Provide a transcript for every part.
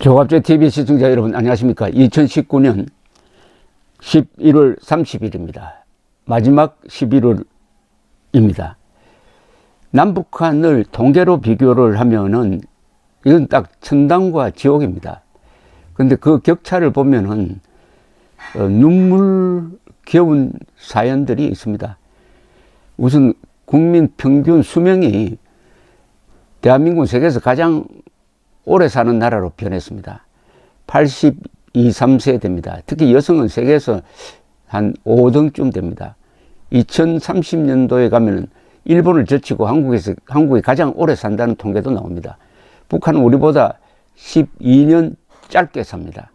조갑제TV 시청자 여러분 안녕하십니까. 2019년 11월 30일입니다. 마지막 11월입니다. 남북한을 통계로 비교를 하면은 이건 딱 천당과 지옥입니다. 근데 그 격차를 보면은 눈물겨운 사연들이 있습니다. 우선 국민 평균 수명이 대한민국은 세계에서 가장 오래 사는 나라로 변했습니다. 82, 3세 됩니다. 특히 여성은 세계에서 한 5등쯤 됩니다. 2030년도에 가면은 일본을 제치고 한국이 가장 오래 산다는 통계도 나옵니다. 북한은 우리보다 12년 짧게 삽니다.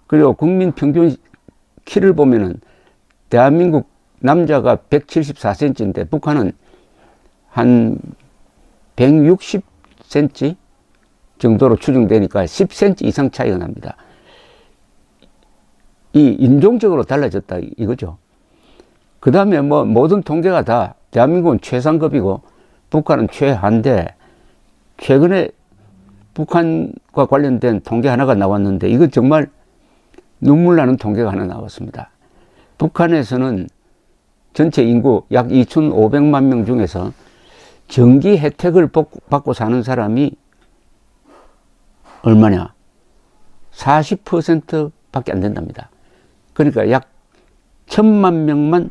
그리고 국민 평균 키를 보면은 대한민국 남자가 174cm인데 북한은 한 160cm 정도로 추정되니까 10cm 이상 차이가 납니다. 이 인종적으로 달라졌다 이거죠. 그 다음에 뭐 모든 통계가 다 대한민국은 최상급이고 북한은 최하인데 최근에 북한과 관련된 통계 하나가 나왔는데 이거 정말 눈물 나는 통계가 하나 나왔습니다. 북한에서는 전체 인구 약 2,500만 명 중에서 전기 혜택을 받고 사는 사람이 얼마냐? 40% 밖에 안 된답니다. 그러니까 약 1,000만 명만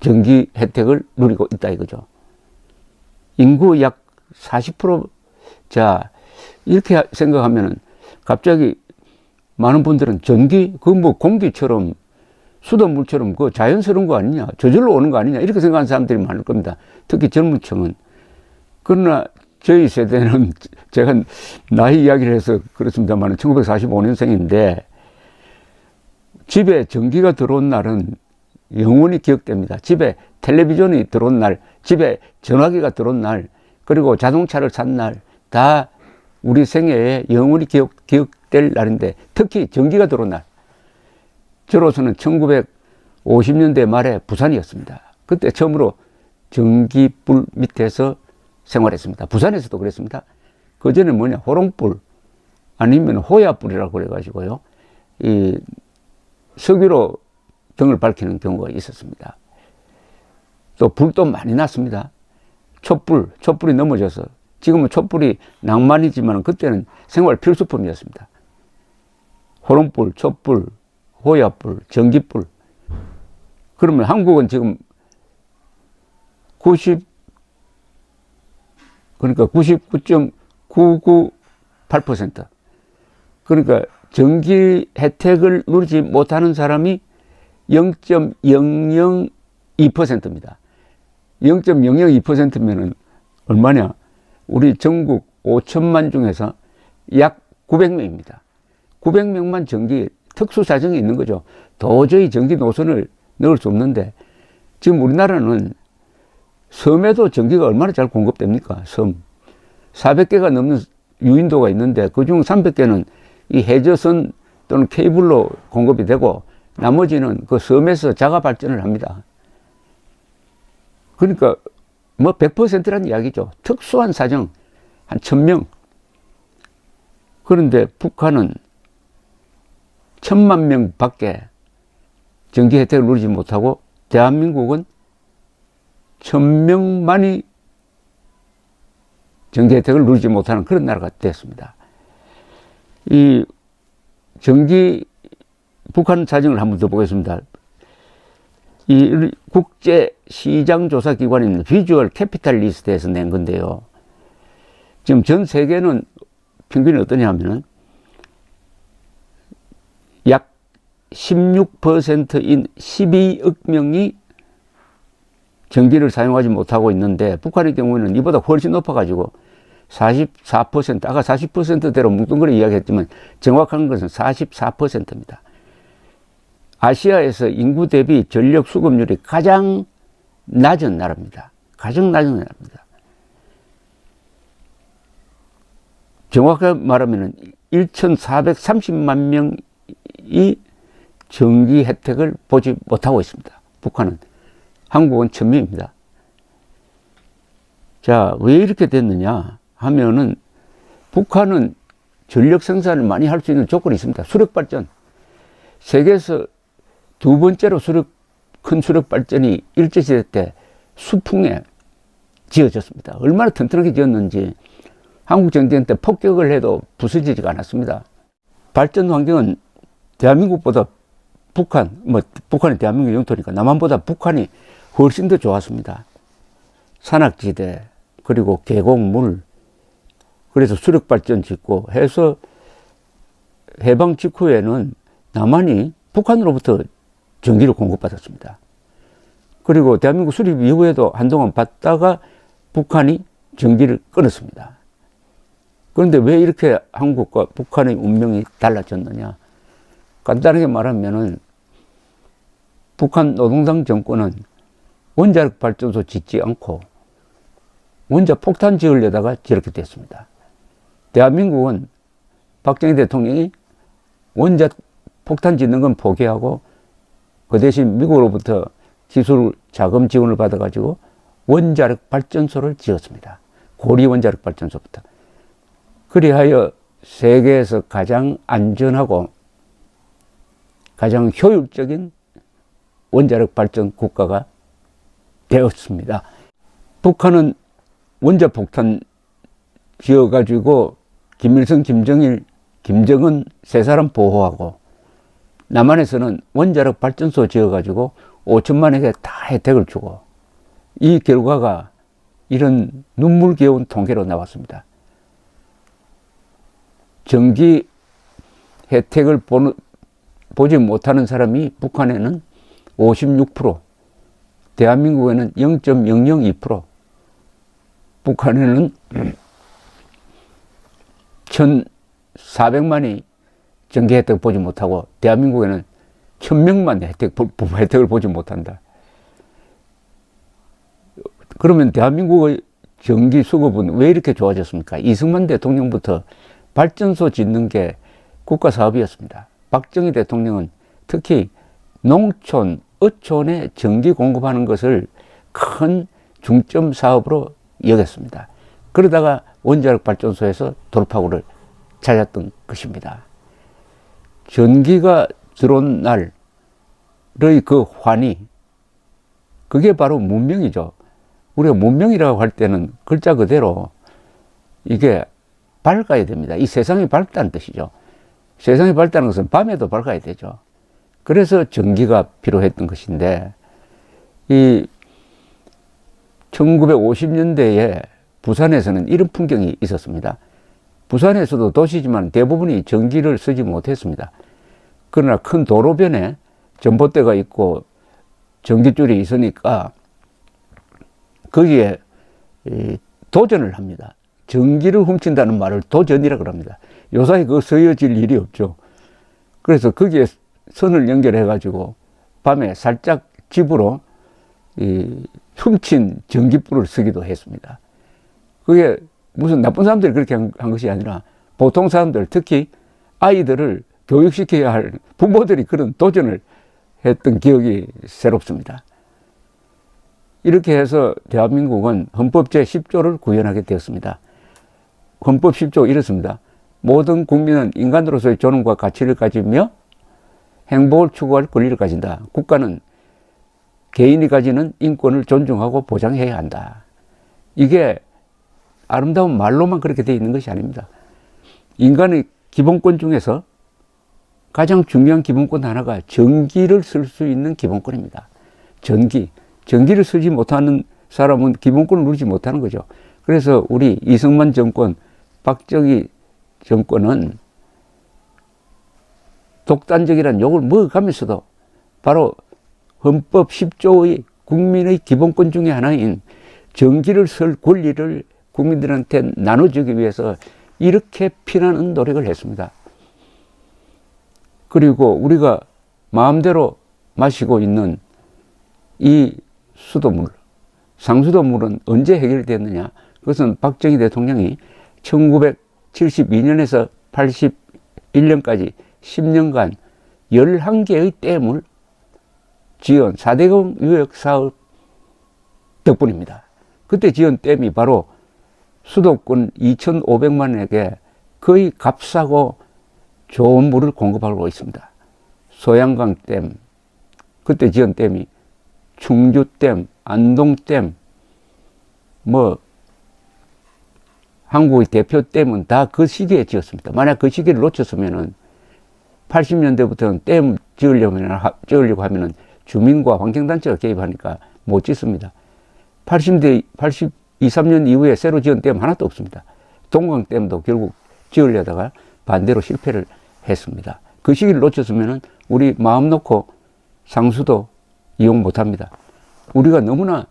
전기 혜택을 누리고 있다 이거죠. 인구 약 40%. 자, 이렇게 생각하면은 갑자기 많은 분들은 전기, 그 뭐 공기처럼 수돗물처럼 그 자연스러운 거 아니냐, 저절로 오는 거 아니냐, 이렇게 생각하는 사람들이 많을 겁니다. 특히 젊은 층은. 그러나 저희 세대는 제가 나이 이야기를 해서 그렇습니다만 1945년생인데 집에 전기가 들어온 날은 영원히 기억됩니다. 집에 텔레비전이 들어온 날, 집에 전화기가 들어온 날, 그리고 자동차를 산 날, 다 우리 생애에 영원히 기억될 날인데 특히 전기가 들어온 날. 저로서는 1950년대 말에 부산이었습니다. 그때 처음으로 전기불 밑에서 생활했습니다. 부산에서도 그랬습니다. 그 전에 뭐냐, 호롱불 아니면 호야불이라고 그래가지고요, 이 석유로 등을 밝히는 경우가 있었습니다. 또 불도 많이 났습니다. 촛불이 넘어져서 지금은 촛불이 낭만이지만 그때는 생활 필수품이었습니다. 호롱불, 촛불, 호야불, 전기불. 그러면 한국은 지금 99.998%. 그러니까 전기 혜택을 누리지 못하는 사람이 0.002%입니다. 0.002%면은 얼마냐? 우리 전국 5천만 중에서 약 900명입니다. 900명만 전기 특수 사정이 있는 거죠. 도저히 전기 노선을 넣을 수 없는데 지금 우리나라는 섬에도 전기가 얼마나 잘 공급됩니까? 섬 400개가 넘는 유인도가 있는데 그중 300개는 이 해저선 또는 케이블로 공급이 되고 나머지는 그 섬에서 자가 발전을 합니다. 그러니까 뭐 100%란 이야기죠. 특수한 사정 한 1,000명. 그런데 북한은 1,000만 명 밖에 전기 혜택을 누리지 못하고 대한민국은 1,000명만이 전기 혜택을 누리지 못하는 그런 나라가 됐습니다. 이 북한 사정을 한번 더 보겠습니다. 이 국제 시장 조사 기관인 비주얼 캐피탈리스트에서 낸 건데요. 지금 전 세계는 평균이 어떠냐 하면은 약 16%인 12억 명이 전기를 사용하지 못하고 있는데 북한의 경우에는 이보다 훨씬 높아가지고 44%, 아까 40%대로 뭉뚱그려 이야기했지만 정확한 것은 44%입니다. 아시아에서 인구 대비 전력 수급률이 가장 낮은 나라입니다. 가장 낮은 나라입니다. 정확하게 말하면 1,430만 명이 전기 혜택을 보지 못하고 있습니다. 북한은. 한국은 1,000명입니다. 자, 왜 이렇게 됐느냐 하면은 북한은 전력 생산을 많이 할 수 있는 조건이 있습니다. 수력 발전. 세계에서 두 번째로 큰 수력 발전이 일제시대 때 수풍에 지어졌습니다. 얼마나 튼튼하게 지었는지 한국 전쟁 때 폭격을 해도 부서지지가 않았습니다. 발전 환경은 대한민국보다 북한이 대한민국 영토니까 남한보다 북한이 훨씬 더 좋았습니다. 산악지대, 그리고 계곡물, 그래서 수력발전 짓고 해서 해방 직후에는 남한이 북한으로부터 전기를 공급받았습니다. 그리고 대한민국 수립 이후에도 한동안 받다가 북한이 전기를 끊었습니다. 그런데 왜 이렇게 한국과 북한의 운명이 달라졌느냐? 간단하게 말하면은 북한 노동당 정권은 원자력 발전소 짓지 않고 원자 폭탄 지으려다가 저렇게 됐습니다. 대한민국은 박정희 대통령이 원자 폭탄 짓는 건 포기하고 그 대신 미국으로부터 기술 자금 지원을 받아가지고 원자력 발전소를 지었습니다. 고리 원자력 발전소부터. 그리하여 세계에서 가장 안전하고 가장 효율적인 원자력 발전 국가가 되었습니다. 북한은 원자 폭탄 지어가지고 김일성, 김정일, 김정은 세 사람 보호하고 남한에서는 원자력 발전소 지어가지고 5천만에게 다 혜택을 주고 이 결과가 이런 눈물겨운 통계로 나왔습니다. 전기 혜택을 보지 못하는 사람이 북한에는 56%, 대한민국에는 0.002%, 북한에는 1,400만이 전기 혜택을 보지 못하고 대한민국에는 1,000명만 혜택을 보지 못한다. 그러면 대한민국의 전기 수급은 왜 이렇게 좋아졌습니까? 이승만 대통령부터 발전소 짓는 게 국가 사업이었습니다. 박정희 대통령은 특히 농촌, 어촌에 전기 공급하는 것을 큰 중점 사업으로 여겼습니다. 그러다가 원자력 발전소에서 돌파구를 찾았던 것입니다. 전기가 들어온 날의 그 환희, 그게 바로 문명이죠. 우리가 문명이라고 할 때는 글자 그대로 이게 밝아야 됩니다. 이 세상이 밝다는 뜻이죠. 세상이 밝다는 것은 밤에도 밝아야 되죠. 그래서 전기가 필요했던 것인데, 이 1950년대에 부산에서는 이런 풍경이 있었습니다. 부산에서도 도시지만 대부분이 전기를 쓰지 못했습니다. 그러나 큰 도로변에 전봇대가 있고 전기줄이 있으니까 거기에 도전을 합니다. 전기를 훔친다는 말을 도전이라고 합니다. 요사이 그거 쓰여질 일이 없죠. 그래서 거기에 선을 연결해가지고 밤에 살짝 집으로 훔친 전기불을 쓰기도 했습니다. 그게 무슨 나쁜 사람들이 그렇게 한 것이 아니라 보통 사람들, 특히 아이들을 교육시켜야 할 부모들이 그런 도전을 했던 기억이 새롭습니다. 이렇게 해서 대한민국은 헌법 제10조를 구현하게 되었습니다. 헌법 10조 이렇습니다. 모든 국민은 인간으로서의 존엄과 가치를 가지며 행복을 추구할 권리를 가진다. 국가는 개인이 가지는 인권을 존중하고 보장해야 한다. 이게 아름다운 말로만 그렇게 되어 있는 것이 아닙니다. 인간의 기본권 중에서 가장 중요한 기본권 하나가 전기를 쓸 수 있는 기본권입니다. 전기를 쓰지 못하는 사람은 기본권을 누리지 못하는 거죠. 그래서 우리 이승만 정권, 박정희 정권은 독단적이라는 욕을 먹어가면서도 바로 헌법 10조의 국민의 기본권 중에 하나인 전기를 쓸 권리를 국민들한테 나눠주기 위해서 이렇게 피나는 노력을 했습니다. 그리고 우리가 마음대로 마시고 있는 이 수돗물, 상수도물은 언제 해결됐느냐? 그것은 박정희 대통령이 1972년에서 81년까지 10년간 11개의 댐을 지은 4대강 유역 사업 덕분입니다. 그때 지은 댐이 바로 수도권 2,500만에게 거의 값싸고 좋은 물을 공급하고 있습니다. 소양강 댐, 그때 지은 댐이 충주댐, 안동댐, 뭐 한국의 대표 댐은 다 그 시기에 지었습니다. 만약 그 시기를 놓쳤으면은 80년대부터는 댐 지으려고 하면은 주민과 환경단체가 개입하니까 못 짓습니다. 82, 3년 이후에 새로 지은 댐 하나도 없습니다. 동강댐도 결국 지으려다가 반대로 실패를 했습니다. 그 시기를 놓쳤으면은 우리 마음 놓고 상수도 이용 못 합니다. 우리가 너무나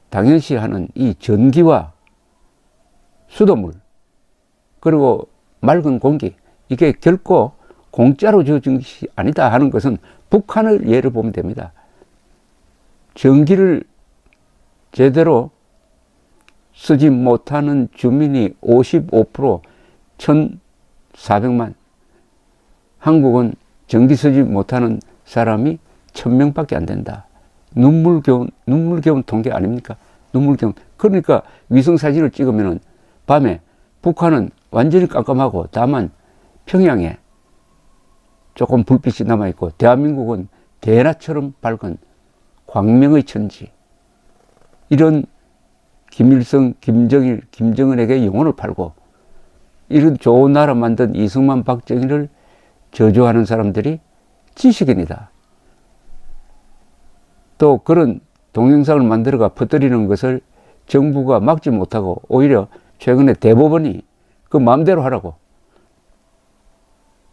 당연시 하는 이 전기와 수돗물, 그리고 맑은 공기, 이게 결코 공짜로 주어진 것이 아니다 하는 것은 북한을 예를 보면 됩니다. 전기를 제대로 쓰지 못하는 주민이 55%, 1,400만. 한국은 전기 쓰지 못하는 사람이 1,000명밖에 안 된다. 눈물겨운 통계 아닙니까? 눈물겨운. 그러니까 위성사진을 찍으면은 밤에 북한은 완전히 깜깜하고 다만 평양에 조금 불빛이 남아있고 대한민국은 대낮처럼 밝은 광명의 천지. 이런 김일성, 김정일, 김정은에게 영혼을 팔고 이런 좋은 나라 만든 이승만, 박정희를 저주하는 사람들이 지식인이다. 또 그런 동영상을 만들어가 퍼뜨리는 것을 정부가 막지 못하고 오히려 최근에 대법원이 그 마음대로 하라고,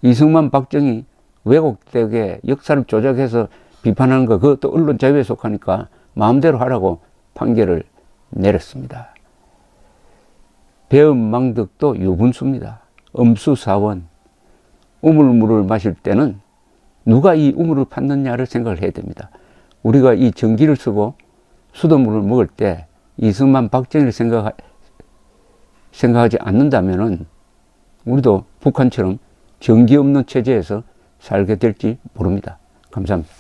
이승만, 박정희 왜곡되게 역사를 조작해서 비판하는 거 그것도 언론 자유에 속하니까 마음대로 하라고 판결을 내렸습니다. 배은망덕도 유분수입니다. 음수사원. 우물물을 마실 때는 누가 이 우물을 팠느냐를 생각을 해야 됩니다. 우리가 이 전기를 쓰고 수돗물을 먹을 때 이승만, 박정희를 생각하지 않는다면은 우리도 북한처럼 전기 없는 체제에서 살게 될지 모릅니다. 감사합니다.